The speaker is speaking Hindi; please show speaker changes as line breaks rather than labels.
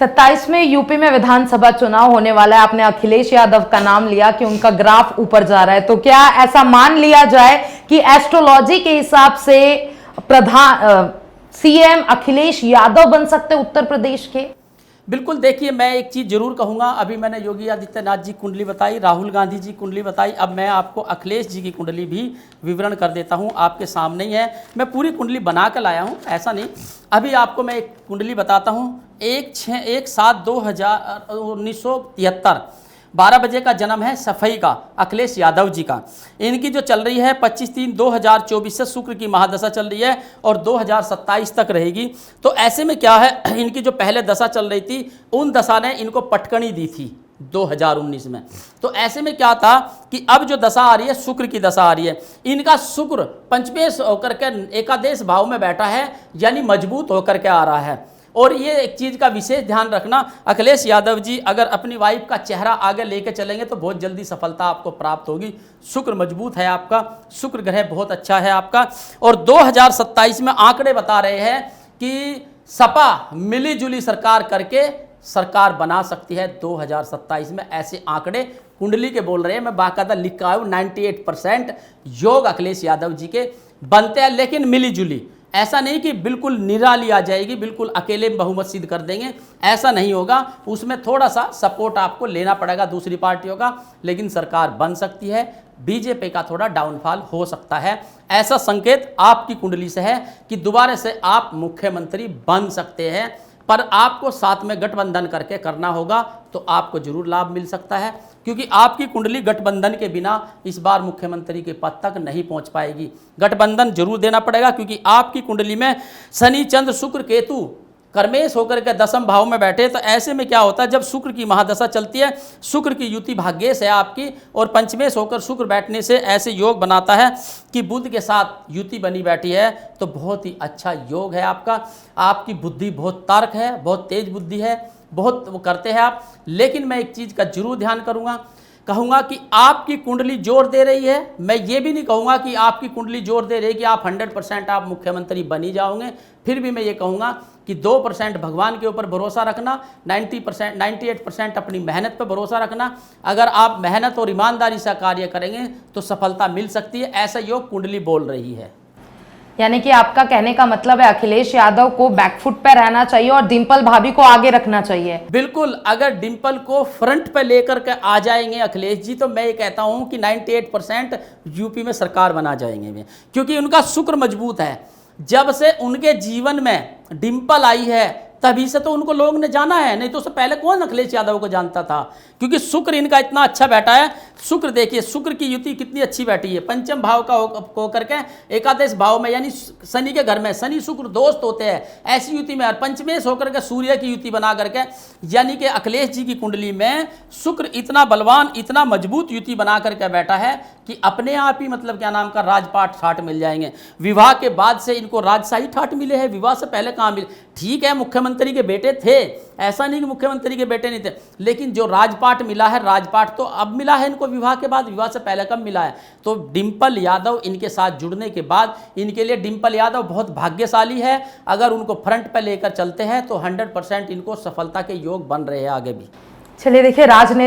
27 में यूपी में विधानसभा चुनाव होने वाला है। आपने अखिलेश यादव का नाम लिया कि उनका ग्राफ ऊपर जा रहा है, तो क्या ऐसा मान लिया जाए कि एस्ट्रोलॉजी के हिसाब से प्रधान सीएम अखिलेश यादव बन सकते उत्तर प्रदेश के?
बिल्कुल। देखिए, मैं एक चीज़ जरूर कहूँगा, अभी मैंने योगी आदित्यनाथ जी कुंडली बताई, राहुल गांधी जी कुंडली बताई, अब मैं आपको अखिलेश जी की कुंडली भी विवरण कर देता हूँ। आपके सामने ही है, मैं पूरी कुंडली बना कर लाया हूँ, ऐसा नहीं। अभी आपको मैं एक कुंडली बताता हूँ। 1/7/1973 12 बजे का जन्म है सफई का, अखिलेश यादव जी का। इनकी जो चल रही है 25/3/2024 से शुक्र की महादशा चल रही है और 2027 तक रहेगी। तो ऐसे में क्या है, इनकी जो पहले दशा चल रही थी उन दशा ने इनको पटकनी दी थी 2019 में। तो ऐसे में क्या था कि अब जो दशा आ रही है, शुक्र की दशा आ रही है, इनका शुक्र पंचमेश होकर के एकादश भाव में बैठा है, यानी मजबूत होकर के आ रहा है। और ये एक चीज़ का विशेष ध्यान रखना, अखिलेश यादव जी अगर अपनी वाइफ का चेहरा आगे लेके चलेंगे तो बहुत जल्दी सफलता आपको प्राप्त होगी। शुक्र मजबूत है आपका, शुक्र ग्रह बहुत अच्छा है आपका। और 2027 में आंकड़े बता रहे हैं कि सपा मिली जुली सरकार करके सरकार बना सकती है 2027 में। ऐसे आंकड़े कुंडली के बोल रहे हैं, मैं बाकायदा लिख आया हूँ। 98% योग अखिलेश यादव जी के बनते हैं, लेकिन मिली जुली। ऐसा नहीं कि बिल्कुल निराली आ जाएगी, बिल्कुल अकेले बहुमत सिद्ध कर देंगे, ऐसा नहीं होगा। उसमें थोड़ा सा सपोर्ट आपको लेना पड़ेगा दूसरी पार्टियों का, लेकिन सरकार बन सकती है। बीजेपी का थोड़ा डाउनफॉल हो सकता है, ऐसा संकेत आपकी कुंडली से है कि दोबारा से आप मुख्यमंत्री बन सकते हैं। पर आपको साथ में गठबंधन करके करना होगा, तो आपको जरूर लाभ मिल सकता है, क्योंकि आपकी कुंडली गठबंधन के बिना इस बार मुख्यमंत्री के पद तक नहीं पहुंच पाएगी। गठबंधन जरूर देना पड़ेगा, क्योंकि आपकी कुंडली में शनि चंद्र शुक्र केतु कर्मेश होकर के 10वें भाव में बैठे। तो ऐसे में क्या होता है, जब शुक्र की महादशा चलती है, शुक्र की युति भाग्येश है आपकी, और पंचमेश होकर शुक्र बैठने से ऐसे योग बनाता है कि बुध के साथ युति बनी बैठी है, तो बहुत ही अच्छा योग है आपका। आपकी बुद्धि बहुत तार्क है, बहुत तेज बुद्धि है, बहुत वो करते हैं आप। लेकिन मैं एक चीज़ का जरूर ध्यान कहूँगा कि आपकी कुंडली जोर दे रही है। मैं ये भी नहीं कहूँगा कि आपकी कुंडली जोर दे रही है कि आप 100% आप मुख्यमंत्री बन ही जाओगे। फिर भी मैं ये कहूँगा कि 2% भगवान के ऊपर भरोसा रखना, 98% अपनी मेहनत पर भरोसा रखना। अगर आप मेहनत और ईमानदारी से कार्य करेंगे तो सफलता मिल सकती है, ऐसा योग कुंडली बोल रही है।
यानी कि आपका कहने का मतलब है अखिलेश यादव को बैकफुट पे रहना चाहिए और डिंपल भाभी को आगे रखना चाहिए।
बिल्कुल, अगर डिंपल को फ्रंट पे लेकर के आ जाएंगे अखिलेश जी, तो मैं ये कहता हूं कि 98% यूपी में सरकार बना जाएंगे वे, क्योंकि उनका शुक्र मजबूत है। जब से उनके जीवन में डिंपल आई है तभी से तो उनको लोग ने जाना है, नहीं तो उससे पहले कौन अखिलेश यादव को जानता था, क्योंकि शुक्र इनका इतना अच्छा बैठा है। शुक्र देखिए, शुक्र की युति कितनी अच्छी बैठी है, पंचम भाव का होकर के एकादश भाव में, यानी शनि के घर में। शनि शुक्र दोस्त होते हैं, ऐसी युति में। और पंचमेश होकर के सूर्य की युति बना करके, यानी कि अखिलेश जी की कुंडली में शुक्र इतना बलवान, इतना मजबूत युति बना करके बैठा है कि अपने आप ही मतलब क्या नाम का राजपाट ठाट मिल जाएंगे। विवाह के बाद से इनको राजशाही ठाट मिले हैं, विवाह से पहले कहाँ मिले। ठीक है, मुख्यमंत्री के बेटे थे, ऐसा नहीं कि मुख्यमंत्री के बेटे नहीं थे, लेकिन जो राजपाट मिला है, राजपाट तो अब मिला है इनको विवाह के बाद, विवाह से पहले कब मिला है। तो डिंपल यादव इनके साथ जुड़ने के बाद इनके लिए डिंपल यादव बहुत भाग्यशाली है। अगर उनको फ्रंट पर लेकर चलते हैं तो 100% इनको सफलता के योग बन रहे हैं आगे भी।
चलिए देखिए, राजनेता